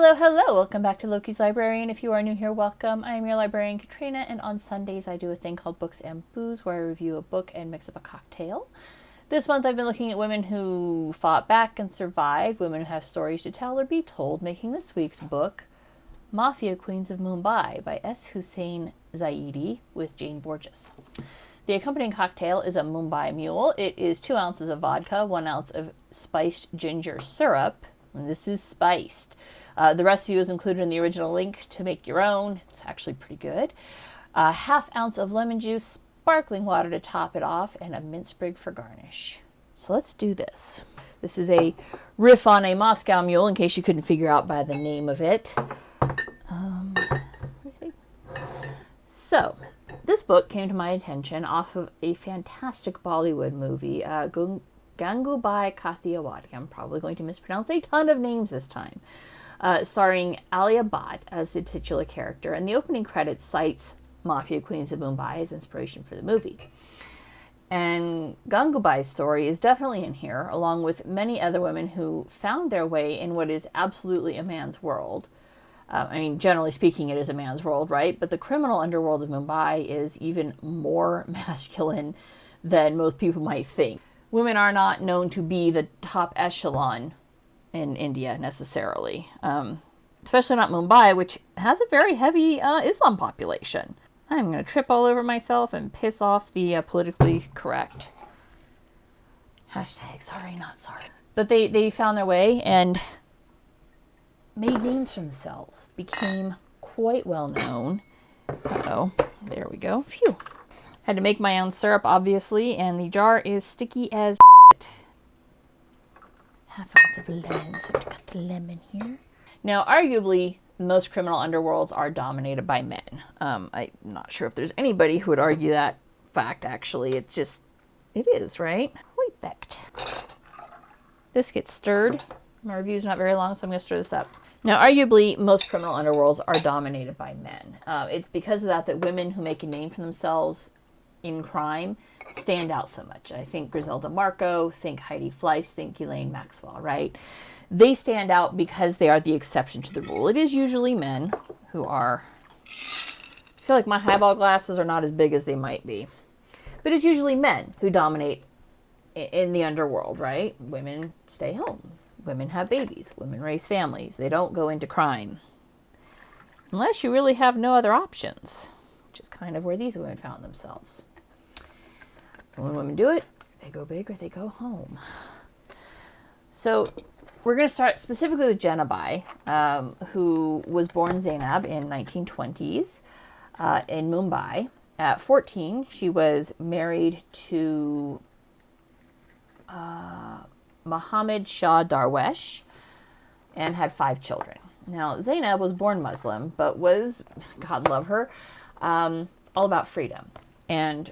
Hello, hello. Welcome back to Loki's Librarian. If you are new here, welcome. I am your librarian, Katrina, and on Sundays I do a thing called Books and Booze, where I review a book and mix up a cocktail. This month I've been looking at women who fought back and survived, women who have stories to tell or be told, making this week's book Mafia, Queens of Mumbai by S. Hussain Zaidi with Jane Borges. The accompanying cocktail is a Mumbai Mule. It is 2 ounces of vodka, 1 ounce of spiced ginger syrup, and this is spiced. The recipe was included in the original link to make your own. It's actually pretty good. Half ounce of lemon juice, sparkling water to top it off, and a mint sprig for garnish. So let's do this. This is a riff on a Moscow Mule, in case you couldn't figure out by the name of it. So, this book came to my attention off of a fantastic Bollywood movie, Gangubai Kathiawadi. I'm probably going to mispronounce a ton of names this time. Starring Alia Bhatt as the titular character, and the opening credits cites Mafia, Queens of Mumbai as inspiration for the movie. And Gangubai's story is definitely in here, along with many other women who found their way in what is absolutely a man's world. Generally speaking, it is a man's world, right? But the criminal underworld of Mumbai is even more masculine than most people might think. Women are not known to be the top echelon in India necessarily, especially not Mumbai, which has a very heavy Islam population. I'm going to trip all over myself and piss off the politically correct. Hashtag sorry, not sorry. But they found their way and made names for themselves, became quite well known. Uh-oh, there we go. Phew. Had to make my own syrup, obviously, and the jar is sticky as shit. Half ounce of lemon, so I have to cut the lemon here. Now, arguably, most criminal underworlds are dominated by men. I'm not sure if there's anybody who would argue that fact, actually. It is, right? Wait, Becht. This gets stirred. My review's not very long, so I'm going to stir this up. Now, arguably, most criminal underworlds are dominated by men. It's because of that women who make a name for themselves in crime stand out so much. I think Griselda Marco, think Heidi Fleiss, think Ghislaine Maxwell, right? They stand out because they are the exception to the rule. It is usually men who are... I feel like my highball glasses are not as big as they might be. But it's usually men who dominate in the underworld, right? Women stay home. Women have babies. Women raise families. They don't go into crime. Unless you really have no other options, which is kind of where these women found themselves. When women do it, they go big or they go home. So we're going to start specifically with Jenabai, who was born Zainab in 1920s in Mumbai. At 14, she was married to Muhammad Shah Darwesh and had 5 children. Now, Zainab was born Muslim, but was, God love her, all about freedom and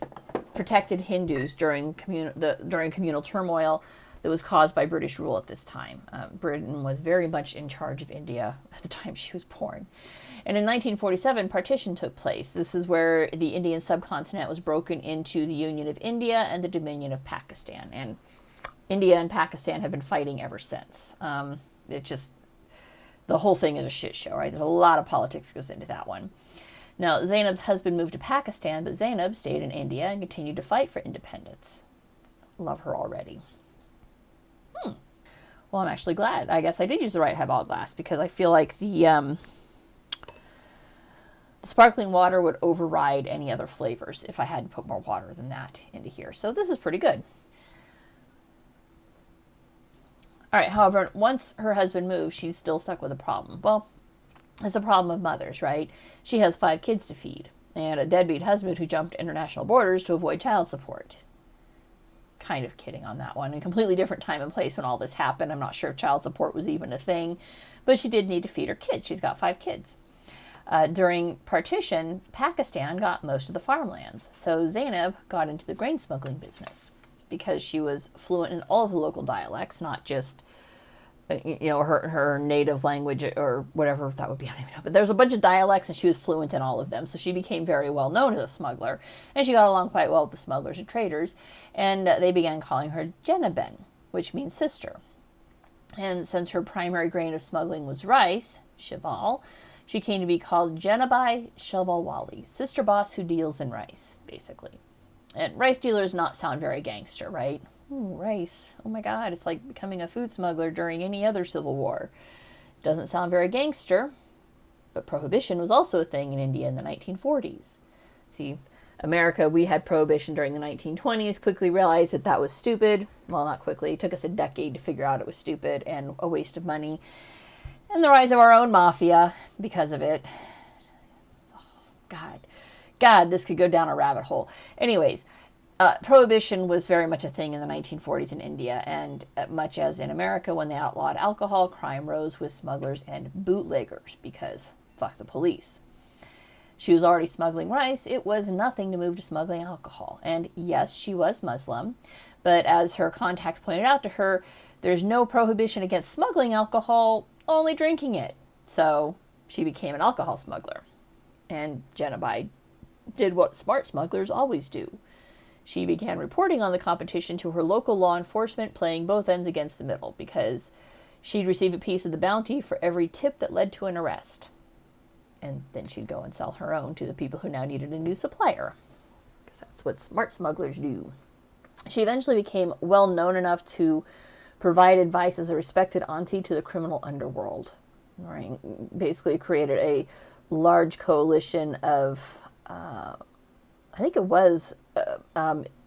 protected Hindus during communal turmoil that was caused by British rule at this time. Britain was very much in charge of India at the time she was born. And in 1947, partition took place. This is where the Indian subcontinent was broken into the Union of India and the Dominion of Pakistan. And India and Pakistan have been fighting ever since. The whole thing is a shit show, right? There's a lot of politics goes into that one. Now, Zainab's husband moved to Pakistan, but Zainab stayed in India and continued to fight for independence. Love her already. Well, I'm actually glad. I guess I did use the right highball glass because I feel like the sparkling water would override any other flavors if I had to put more water than that into here. So this is pretty good. All right, however, once her husband moved, she's still stuck with a problem. Well, it's a problem of mothers, right? She has 5 kids to feed and a deadbeat husband who jumped international borders to avoid child support. Kind of kidding on that one. A completely different time and place when all this happened. I'm not sure if child support was even a thing, but she did need to feed her kids. She's got 5 kids. During partition, Pakistan got most of the farmlands, so Zainab got into the grain smuggling business because she was fluent in all of the local dialects, not just her native language or whatever that would be. I don't even know. But there's a bunch of dialects and she was fluent in all of them. So she became very well known as a smuggler. And she got along quite well with the smugglers and traders. And they began calling her Jenaben, which means sister. And since her primary grain of smuggling was rice, cheval, she came to be called Jenabai Chevalwali, sister boss who deals in rice, basically. And rice dealers not sound very gangster, right? Ooh, rice. Oh my God, it's like becoming a food smuggler during any other civil war. Doesn't sound very gangster, but prohibition was also a thing in India in the 1940s. See, America, we had prohibition during the 1920s, quickly realized that that was stupid. Well, not quickly. It took us a decade to figure out it was stupid and a waste of money. And the rise of our own mafia because of it. Oh, God, this could go down a rabbit hole. Anyways, prohibition was very much a thing in the 1940s in India, and much as in America, when they outlawed alcohol, crime rose with smugglers and bootleggers because fuck the police. She was already smuggling rice. It was nothing to move to smuggling alcohol. And yes, she was Muslim, but as her contacts pointed out to her, there's no prohibition against smuggling alcohol, only drinking it. So she became an alcohol smuggler. And Jenabai did what smart smugglers always do. She began reporting on the competition to her local law enforcement, playing both ends against the middle, because she'd receive a piece of the bounty for every tip that led to an arrest. And then she'd go and sell her own to the people who now needed a new supplier, because that's what smart smugglers do. She eventually became well known enough to provide advice as a respected auntie to the criminal underworld. Right? Basically created a large coalition of, I think it was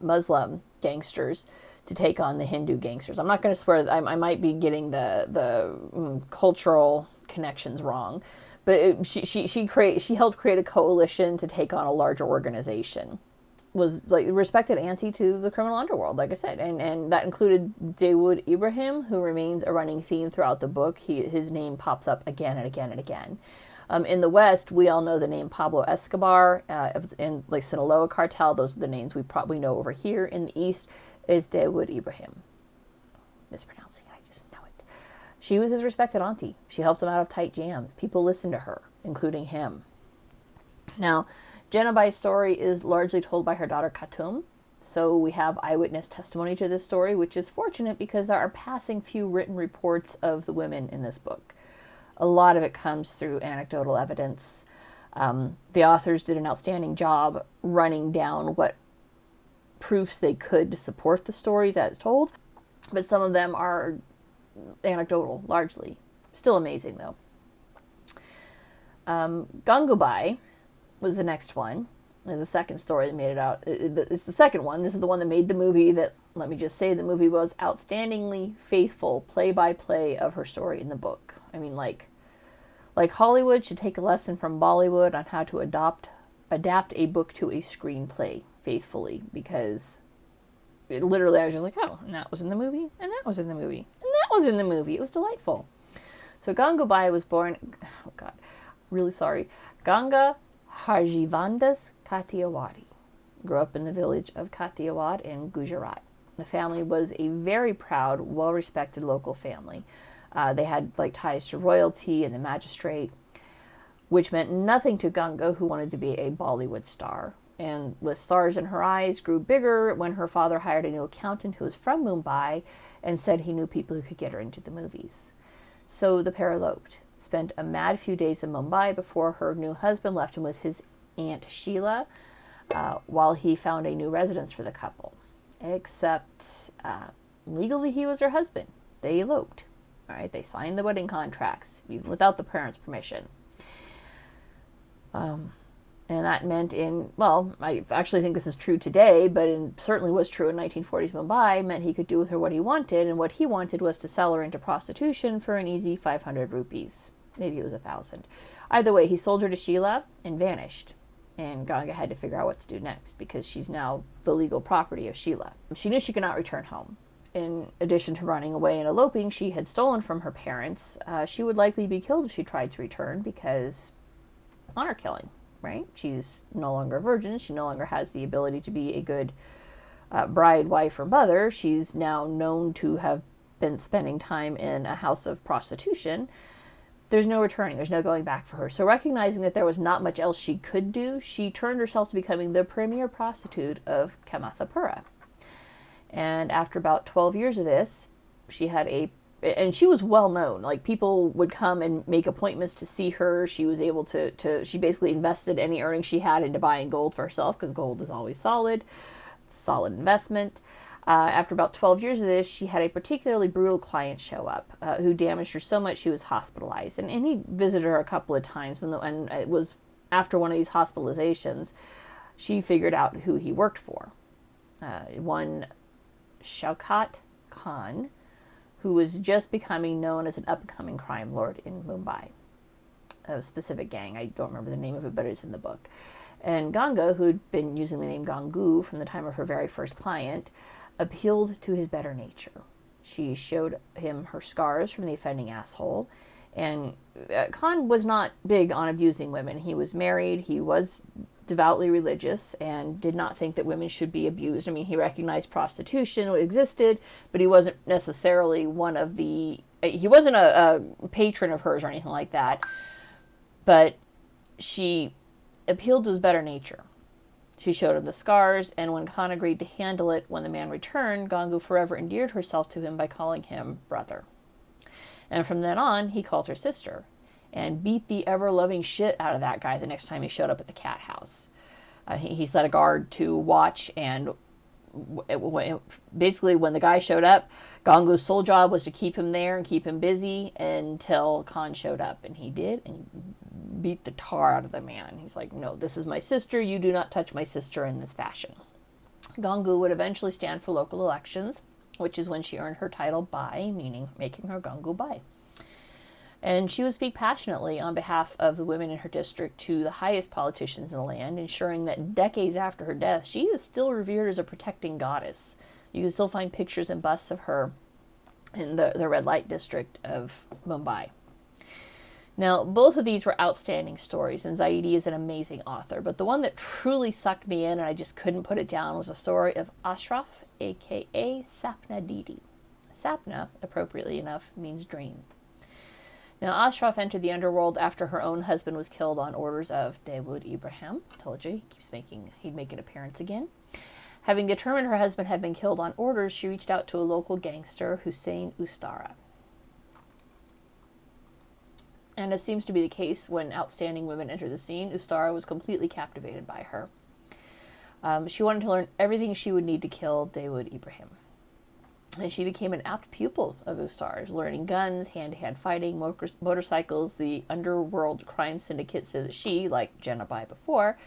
Muslim gangsters to take on the Hindu gangsters. I'm not going to swear that I might be getting the cultural connections wrong, but she helped create a coalition to take on a larger organization. Was like respected auntie to the criminal underworld, like I said, and that included Dawood Ibrahim, who remains a running theme throughout the book. His name pops up again and again and again. In the West, we all know the name Pablo Escobar, in like Sinaloa cartel. Those are the names we probably know over here. In the East, is Dawood Ibrahim. Mispronouncing it, I just know it. She was his respected auntie. She helped him out of tight jams. People listened to her, including him. Now, Jenabai's story is largely told by her daughter Khatum, so we have eyewitness testimony to this story, which is fortunate because there are passing few written reports of the women in this book. A lot of it comes through anecdotal evidence. The authors did an outstanding job running down what proofs they could to support the stories as told, but some of them are anecdotal, largely. Still amazing, though. Gangubai was the next one. There's the second story that made it out. It's the second one. This is the one that made the movie that, let me just say, the movie was outstandingly faithful play-by-play of her story in the book. I mean, like Hollywood should take a lesson from Bollywood on how to adapt a book to a screenplay faithfully, because literally I was just like, oh, and that was in the movie, and that was in the movie, and that was in the movie. It was delightful. So Gangubai was born, oh God, really sorry, Ganga Harjivandas Kathiawadi. Grew up in the village of Kathiawad in Gujarat. The family was a very proud, well-respected local family. They had like ties to royalty and the magistrate, which meant nothing to Ganga, who wanted to be a Bollywood star. And with stars in her eyes, grew bigger when her father hired a new accountant who was from Mumbai and said he knew people who could get her into the movies. So the pair eloped. Spent a mad few days in Mumbai before her new husband left him with his aunt Sheila, while he found a new residence for the couple. Except legally he was her husband. They eloped. All right, they signed the wedding contracts even without the parents' permission. And that meant I actually think this is true today, but it certainly was true in 1940s Mumbai, meant he could do with her what he wanted, and what he wanted was to sell her into prostitution for an easy 500 rupees. Maybe it was 1,000. Either way, he sold her to Sheila and vanished. And Ganga had to figure out what to do next, because she's now the legal property of Sheila. She knew she could not return home. In addition to running away and eloping, she had stolen from her parents. She would likely be killed if she tried to return, because honor killing. Right? She's no longer a virgin. She no longer has the ability to be a good bride, wife, or mother. She's now known to have been spending time in a house of prostitution. There's no returning. There's no going back for her. So recognizing that there was not much else she could do, she turned herself to becoming the premier prostitute of Kamathapura. And after about 12 years of this, she had a and she was well known. Like, people would come and make appointments to see her. She was able she basically invested any earnings she had into buying gold for herself, because gold is always solid investment. After about 12 years of this, she had a particularly brutal client show up who damaged her so much she was hospitalized. And he visited her a couple of times, and it was after one of these hospitalizations, she figured out who he worked for. One Shaukat Khan, who was just becoming known as an up-and-coming crime lord in Mumbai. A specific gang, I don't remember the name of it, but it's in the book. And Ganga, who'd been using the name Gangu from the time of her very first client, appealed to his better nature. She showed him her scars from the offending asshole, and Khan was not big on abusing women. He was married, he was devoutly religious, and did not think that women should be abused. I mean, he recognized prostitution existed, but he wasn't necessarily he wasn't a patron of hers or anything like that. But she appealed to his better nature. She showed him the scars, and when Khan agreed to handle it when the man returned, Gangu forever endeared herself to him by calling him brother. And from then on, he called her sister, and beat the ever-loving shit out of that guy the next time he showed up at the cat house. He set a guard to watch, and basically when the guy showed up, Gangu's sole job was to keep him there and keep him busy until Khan showed up, and he did, and beat the tar out of the man. He's like, no, this is my sister, you do not touch my sister in this fashion. Gangu would eventually stand for local elections, which is when she earned her title Bai, meaning making her Gangu Bai. And she would speak passionately on behalf of the women in her district to the highest politicians in the land, ensuring that decades after her death, she is still revered as a protecting goddess. You can still find pictures and busts of her in the red light district of Mumbai. Now, both of these were outstanding stories, and Zaidi is an amazing author, but the one that truly sucked me in and I just couldn't put it down was the story of Ashraf, aka Sapna Didi. Sapna, appropriately enough, means dream. Now, Ashraf entered the underworld after her own husband was killed on orders of Dawood Ibrahim. Told you, he'd make an appearance again. Having determined her husband had been killed on orders, she reached out to a local gangster, Hussain Ustara. And as seems to be the case when outstanding women enter the scene, Ustara was completely captivated by her. She wanted to learn everything she would need to kill Dawood Ibrahim. And she became an apt pupil of Ustara's, learning guns, hand-to-hand fighting, motorcycles, the underworld crime syndicate, so that she, like Jenna Bai before,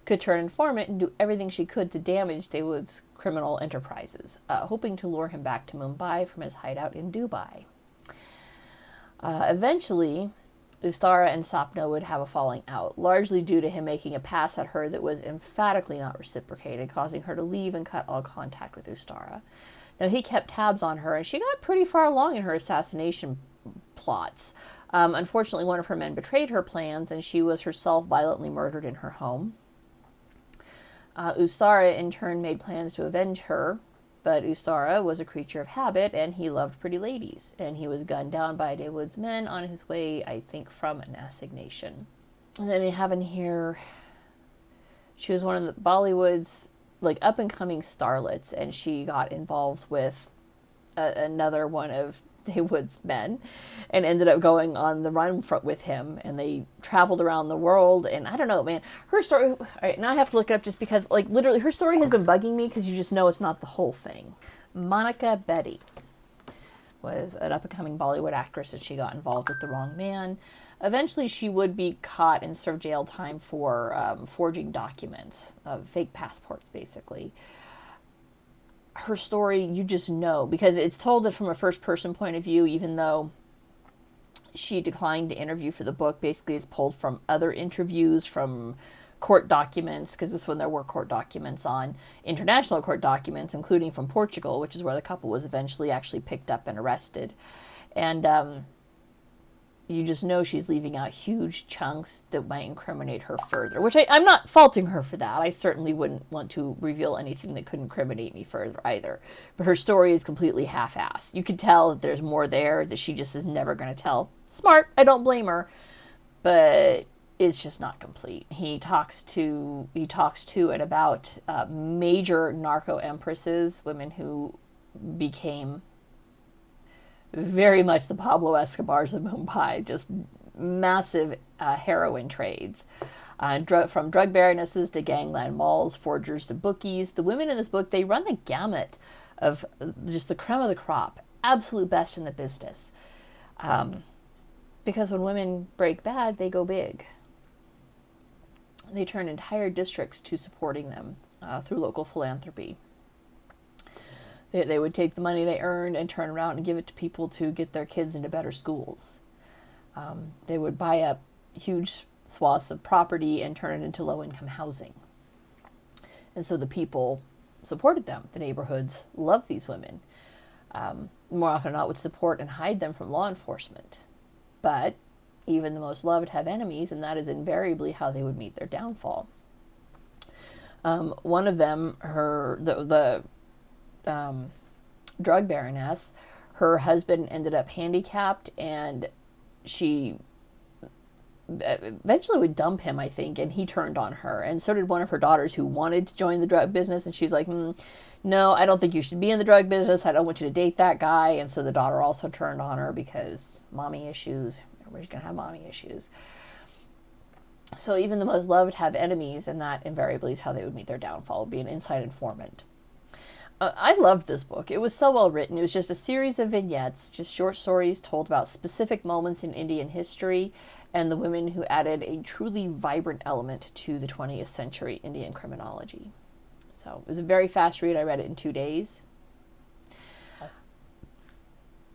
could turn informant and do everything she could to damage Dawood's criminal enterprises, hoping to lure him back to Mumbai from his hideout in Dubai. Eventually, Ustara and Sapna would have a falling out, largely due to him making a pass at her that was emphatically not reciprocated, causing her to leave and cut all contact with Ustara. Now, he kept tabs on her, and she got pretty far along in her assassination plots. Unfortunately, one of her men betrayed her plans, and she was herself violently murdered in her home. Ustara, in turn, made plans to avenge her, but Ustara was a creature of habit, and he loved pretty ladies, and he was gunned down by Dawood's men on his way, I think, from an assignation. And then they have in here, she was one of the Bollywood's up-and-coming starlets, and she got involved with another one of Dawood's men and ended up going on the run with him, and they traveled around the world. And I don't know, man, her story, all right, now I have to look it up just because, literally, her story has been bugging me because you just know it's not the whole thing. Monica Betty was an up-and-coming Bollywood actress, and she got involved with the wrong man. Eventually, she would be caught and serve jail time for forging documents, fake passports, basically. Her story, you just know, because it's told from a first-person point of view, even though she declined to interview for the book. Basically, it's pulled from other interviews, from court documents, because this one there were court documents on international court documents, including from Portugal, which is where the couple was eventually actually picked up and arrested. And you just know she's leaving out huge chunks that might incriminate her further, which I'm not faulting her for that. I certainly wouldn't want to reveal anything that could incriminate me further either. But her story is completely half-assed. You can tell that there's more there that she just is never going to tell. Smart, I don't blame her, but it's just not complete. He talks to and about major narco empresses, women who became very much the Pablo Escobars of Mumbai, just massive heroin trades. From drug baronesses to gangland malls, forgers to bookies. The women in this book, they run the gamut of just the creme of the crop, absolute best in the business. Because when women break bad, they go big. They turn entire districts to supporting them through local philanthropy. They would take the money they earned and turn around and give it to people to get their kids into better schools. They would buy up huge swaths of property and turn it into low-income housing. And so the people supported them. The neighborhoods loved these women. More often than not would support and hide them from law enforcement. But even the most loved have enemies, and that is invariably how they would meet their downfall. One of them, the drug baroness, her husband ended up handicapped, and she eventually would dump him, I think, and he turned on her. And so did one of her daughters, who wanted to join the drug business, and she's like, no, I don't think you should be in the drug business. I don't want you to date that guy. And so the daughter also turned on her because mommy issues. Everybody's going to have mommy issues. So even the most loved have enemies, and that invariably is how they would meet their downfall, be an inside informant. I loved this book. It was so well written. It was just a series of vignettes, just short stories told about specific moments in Indian history and the women who added a truly vibrant element to the 20th century Indian criminology. So it was a very fast read. I read it in 2 days.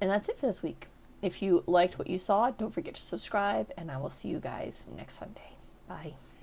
And that's it for this week. If you liked what you saw, don't forget to subscribe, and I will see you guys next Sunday. Bye.